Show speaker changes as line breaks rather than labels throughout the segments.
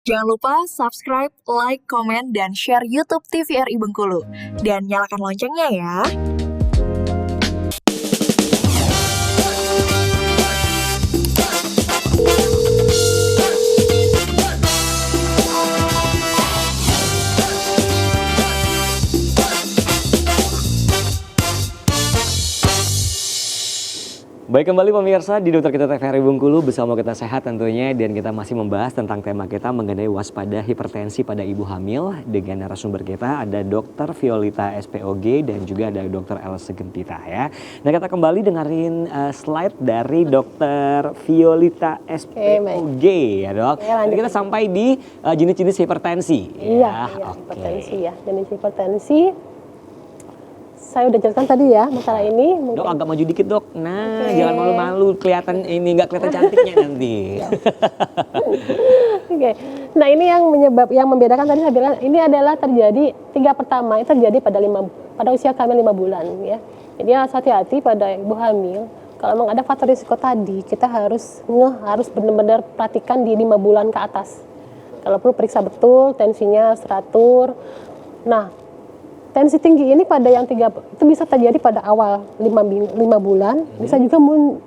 Jangan lupa subscribe, like, komen, dan share YouTube TVRI Bengkulu. Dan nyalakan loncengnya ya.
Baik, kembali pemirsa di Dokter Kita TVRI Bengkulu bersama Kita Sehat tentunya, dan kita masih membahas tentang tema kita mengenai waspada hipertensi pada ibu hamil. Dengan narasumber kita ada Dr. Violita SPOG dan juga ada Dr. Else Gempita ya. Nah, kita kembali dengerin slide dari Dr. Violita SPOG ya dok. Jadi kita sampai di jenis-jenis hipertensi.
Iya, hipertensi ya, jenis hipertensi. Saya udah jelaskan tadi ya masalah ini.
Dok agak maju dikit dok. Nah, jangan malu-malu, kelihatan ini nggak kelihatan cantiknya nanti.
Oke. Nah, ini yang membedakan tadi saya bilang ini adalah terjadi pertama itu terjadi pada usia kehamilan 5 bulan ya. Jadi harus hati-hati pada ibu hamil. Kalau memang ada faktor risiko tadi, kita harus benar-benar perhatikan di 5 bulan ke atas. Kalau perlu periksa betul tensinya, teratur. Nah, tensi tinggi ini pada yang itu bisa terjadi pada awal 5 bulan, bisa juga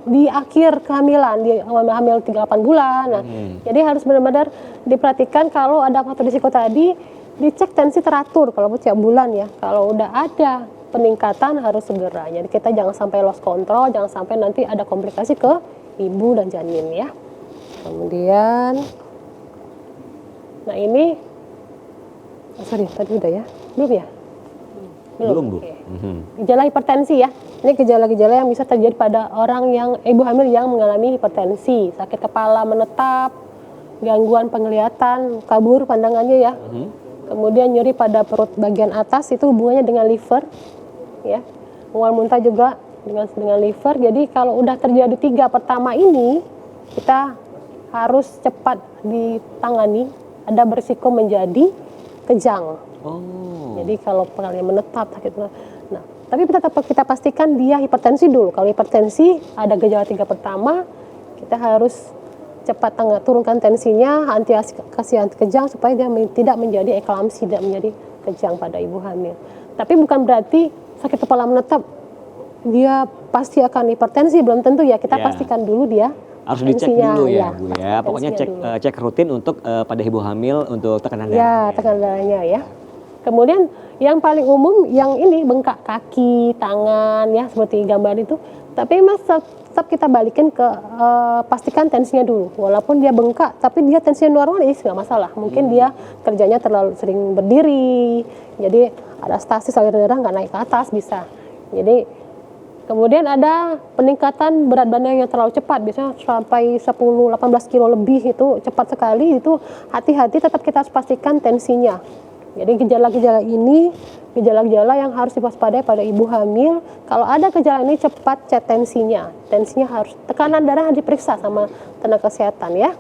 di akhir kehamilan, di hamil 38 bulan. Nah, jadi harus benar-benar diperhatikan kalau ada faktor risiko tadi, dicek tensi teratur kalau tiap bulan ya. Kalau udah ada peningkatan harus segera. Jadi kita jangan sampai lost control, jangan sampai nanti ada komplikasi ke ibu dan janin ya. Kemudian, nah ini, tadi udah ya, belum ya?
Belum Bu.
Okay. Gejala hipertensi ya. Ini gejala-gejala yang bisa terjadi pada orang yang ibu hamil yang mengalami hipertensi, sakit kepala menetap, gangguan penglihatan, kabur pandangannya ya. Kemudian nyeri pada perut bagian atas itu hubungannya dengan liver ya. Mual muntah juga dengan liver. Jadi kalau udah terjadi 3 pertama ini, kita harus cepat ditangani, ada berisiko menjadi kejang. Jadi kalau pengalnya menetap sakit. Nah, tapi kita pastikan dia hipertensi dulu. Kalau hipertensi ada gejala 3 pertama, kita harus cepat turunkan tensinya, kasih anti kejang supaya dia tidak menjadi eklamsi, tidak menjadi kejang pada ibu hamil. Tapi bukan berarti sakit kepala menetap dia pasti akan hipertensi, belum tentu ya. Kita pastikan dulu dia
harus dicek dulu ya Bu ya. Pokoknya cek rutin untuk pada ibu hamil untuk tekanan darah.
Ya, tekanan darahnya ya. Kemudian yang paling umum yang ini bengkak kaki, tangan ya seperti gambar itu. Tapi mas tetap kita balikin ke pastikan tensinya dulu. Walaupun dia bengkak, tapi dia tensinya normal nggak masalah. Mungkin dia kerjanya terlalu sering berdiri, jadi ada stasis aliran darah nggak naik ke atas bisa. Jadi kemudian ada peningkatan berat badan yang terlalu cepat, biasanya sampai 10-18 kilo lebih itu cepat sekali. Itu hati-hati, tetap kita harus pastikan tensinya. Jadi gejala-gejala ini, gejala-gejala yang harus diwaspadai pada ibu hamil. Kalau ada gejala ini cepat cek tensinya. Tensinya harus, tekanan darah diperiksa sama tenaga kesehatan ya.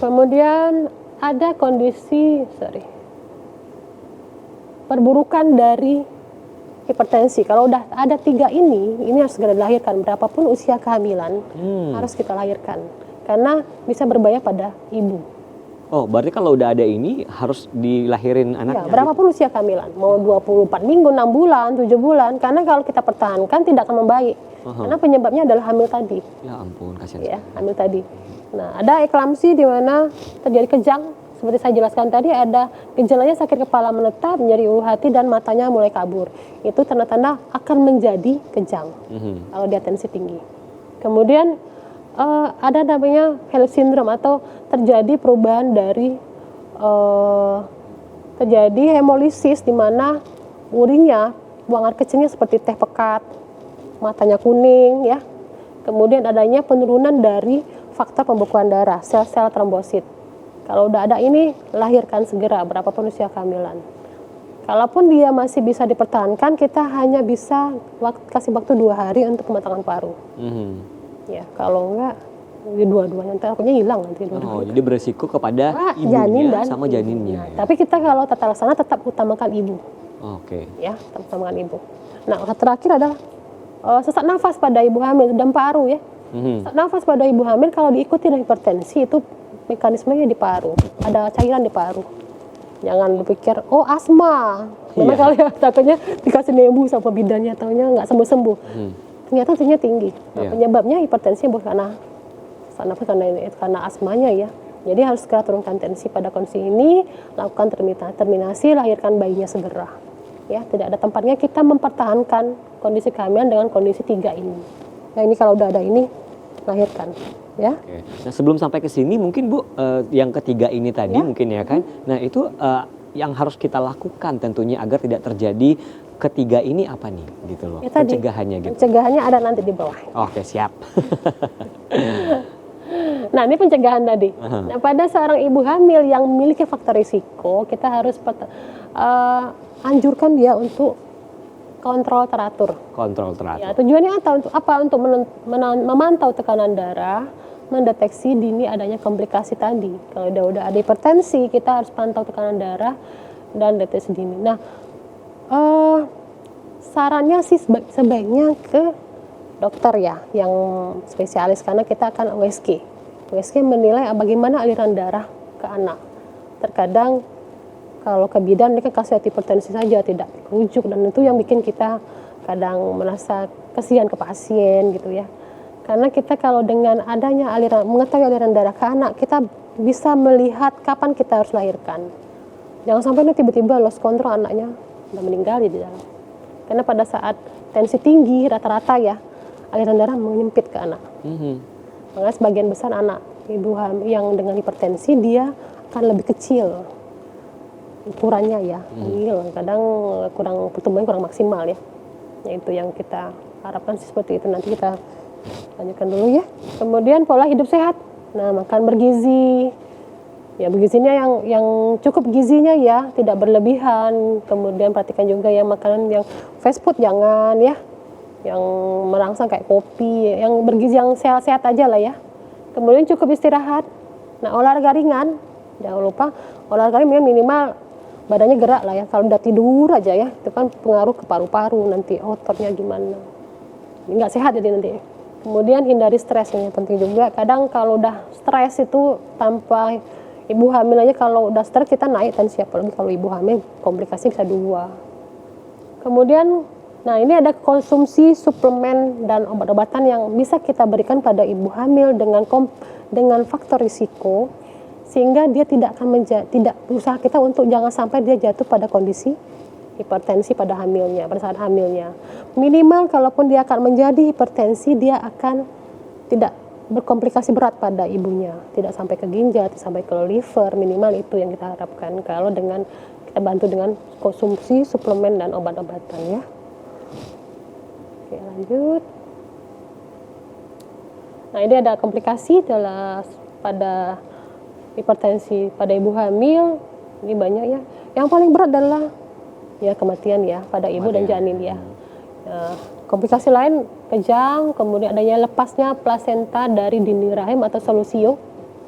Kemudian ada kondisi, perburukan dari hipertensi. Kalau udah ada 3 ini harus segera dilahirkan. Berapapun usia kehamilan, harus kita lahirkan. Karena bisa berbahaya pada ibu.
Oh, berarti kalau udah ada ini harus dilahirin anaknya?
Ya, berapapun usia kehamilan, mau 24 minggu, 6 bulan, 7 bulan, karena kalau kita pertahankan tidak akan membaik. Karena penyebabnya adalah hamil tadi.
Ya ampun, kasihan.
Ya, hamil tadi. Nah, ada eklamsi di mana terjadi kejang, seperti saya jelaskan tadi, ada gejalanya sakit kepala menetap, nyeri ulu hati, dan matanya mulai kabur. Itu tanda-tanda akan menjadi kejang kalau dia tensi tinggi. Kemudian ada namanya HELLP syndrome atau terjadi perubahan dari terjadi hemolisis di mana urinnya, buang air kecilnya seperti teh pekat, matanya kuning ya. Kemudian adanya penurunan dari faktor pembekuan darah, sel-sel trombosit. Kalau udah ada ini, lahirkan segera berapapun usia kehamilan. Kalaupun dia masih bisa dipertahankan, kita hanya bisa kasih waktu 2 hari untuk pematangan paru. Ya, kalau enggak, dua-duanya takutnya hilang nanti.
Oh, jadi beresiko kepada ibunya sama janinnya.
Ya. Tapi kita kalau tata laksana tetap utamakan ibu.
Oke.
Ya, tetap utamakan ibu. Nah, terakhir adalah sesak nafas pada ibu hamil dan paru ya. Sesak nafas pada ibu hamil kalau diikuti dengan hipertensi itu mekanismenya di paru, ada cairan di paru. Jangan berpikir, oh asma. Memang kalau ya takutnya dikasih nembu sama bidannya, taunya nggak sembuh-sembuh. Ternyata tinggi. Nah, penyebabnya hipertensi bukan karena asmanya ya. Jadi harus segera turunkan tensi pada kondisi ini, lakukan terminasi, lahirkan bayinya segera. Ya, tidak ada tempatnya kita mempertahankan kondisi kehamilan dengan kondisi 3 ini. Ya ini kalau udah ada ini, lahirkan. Ya.
Oke. Nah sebelum sampai ke sini mungkin Bu, yang ketiga ini tadi mungkin ya kan. Nah itu yang harus kita lakukan tentunya agar tidak terjadi ketiga ini apa nih gitu loh.
Ya, tadi,
pencegahannya gitu.
Pencegahannya ada nanti di bawah.
Oke siap.
Nah ini pencegahan tadi. Nah, pada seorang ibu hamil yang memiliki faktor risiko, kita harus anjurkan dia untuk kontrol teratur.
Kontrol teratur.
Ya, tujuannya apa? Untuk memantau tekanan darah, mendeteksi dini adanya komplikasi tadi. Kalau udah ada hipertensi, kita harus pantau tekanan darah dan deteksi dini. Nah, sarannya sih sebaiknya ke dokter ya, yang spesialis, karena kita akan USG. USG menilai bagaimana aliran darah ke anak. Terkadang kalau ke bidan dia kan kasih hipertensi saja, tidak rujuk, dan itu yang bikin kita kadang merasa kasihan ke pasien gitu ya. Karena kita kalau dengan adanya mengetahui aliran darah ke anak, kita bisa melihat kapan kita harus lahirkan. Jangan sampai tiba-tiba lost control, anaknya udah meninggal di dalam. Karena pada saat tensi tinggi rata-rata ya, aliran darah menyempit ke anak. Makanya sebagian besar anak ibu hamil yang dengan hipertensi dia akan lebih kecil ukurannya ya, kadang pertumbuhan kurang maksimal ya. Itu yang kita harapkan seperti itu. Nanti kita lanjutkan dulu ya. Kemudian pola hidup sehat. Nah, makan bergizi. Ya, bergizinya yang cukup gizinya ya, tidak berlebihan. Kemudian perhatikan juga ya makanan yang fast food jangan ya. Yang merangsang kayak kopi, yang bergizi yang sehat-sehat aja lah ya. Kemudian cukup istirahat. Nah, olahraga ringan. Jangan lupa olahraga minimal badannya gerak lah ya. Kalau udah tidur aja ya, itu kan pengaruh ke paru-paru, nanti ototnya gimana. Ini nggak sehat jadi nanti. Kemudian hindari stres, yang penting juga. Kadang kalau udah stres itu tanpa ibu hamil aja, kalau udah stres kita naik tensi, apalagi kalau ibu hamil komplikasi bisa 2. Kemudian, nah ini ada konsumsi suplemen dan obat-obatan yang bisa kita berikan pada ibu hamil dengan faktor risiko, sehingga dia tidak akan tidak berusaha kita untuk jangan sampai dia jatuh pada kondisi hipertensi pada hamilnya, pada saat hamilnya. Minimal kalaupun dia akan menjadi hipertensi, dia akan tidak berkomplikasi berat pada ibunya, tidak sampai ke ginjal, tidak sampai ke liver. Minimal itu yang kita harapkan kalau dengan kita bantu dengan konsumsi suplemen dan obat-obatan ya. Oke, lanjut. Nah, ini ada komplikasi pada hipertensi pada ibu hamil. Ini banyak ya. Yang paling berat adalah ya kematian ya pada ibu dan janin ya. Komplikasi lain kejang, kemudian adanya lepasnya plasenta dari dinding rahim atau solusio.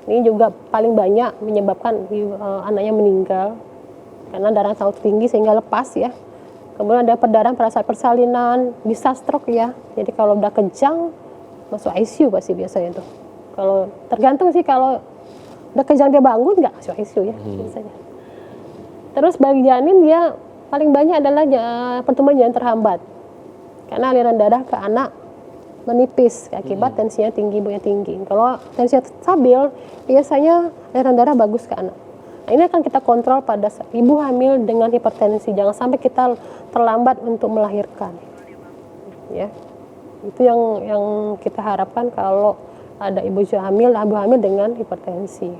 Ini juga paling banyak menyebabkan anaknya meninggal karena darah sangat tinggi sehingga lepas ya. Kemudian ada perdarahan pada saat persalinan, bisa stroke ya. Jadi kalau udah kejang masuk ICU pasti biasanya tuh. Kalau tergantung sih, kalau udah kejang dia bangun nggak masuk ICU ya biasanya. Terus bagi janin dia paling banyak adalah pertumbuhan janin terhambat karena aliran darah ke anak menipis akibat tensinya tinggi, ibunya tinggi. Kalau tensinya stabil, biasanya aliran darah bagus ke anak. Nah, ini akan kita kontrol pada ibu hamil dengan hipertensi. Jangan sampai kita terlambat untuk melahirkan. Ya, itu yang kita harapkan kalau ada ibu hamil dengan hipertensi.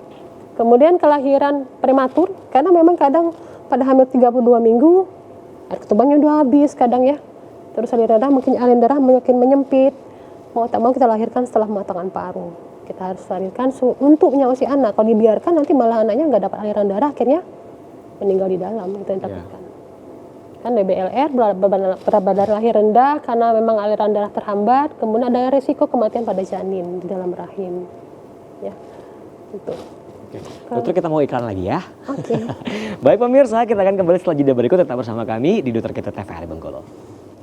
Kemudian kelahiran prematur, karena memang kadang pada hamil 32 minggu air ketubannya udah habis kadang ya. Terus aliran darah makin menyempit. Mau tak mau kita lahirkan setelah pematangan paru. Kita harus lahirkan untuk nyawasi anak. Kalau dibiarkan nanti malah anaknya nggak dapat aliran darah, akhirnya meninggal di dalam. Itu yang takutkan. Kan DBLR, berat badan lahir rendah karena memang aliran darah terhambat. Kemudian ada risiko kematian pada janin di dalam rahim. Ya, itu.
Dokter, kita mau iklan lagi ya.
Oke.
Baik pemirsa, kita akan kembali setelah jeda berikut. Tetap bersama kami di Dokter Kita TVRI Bengkulu.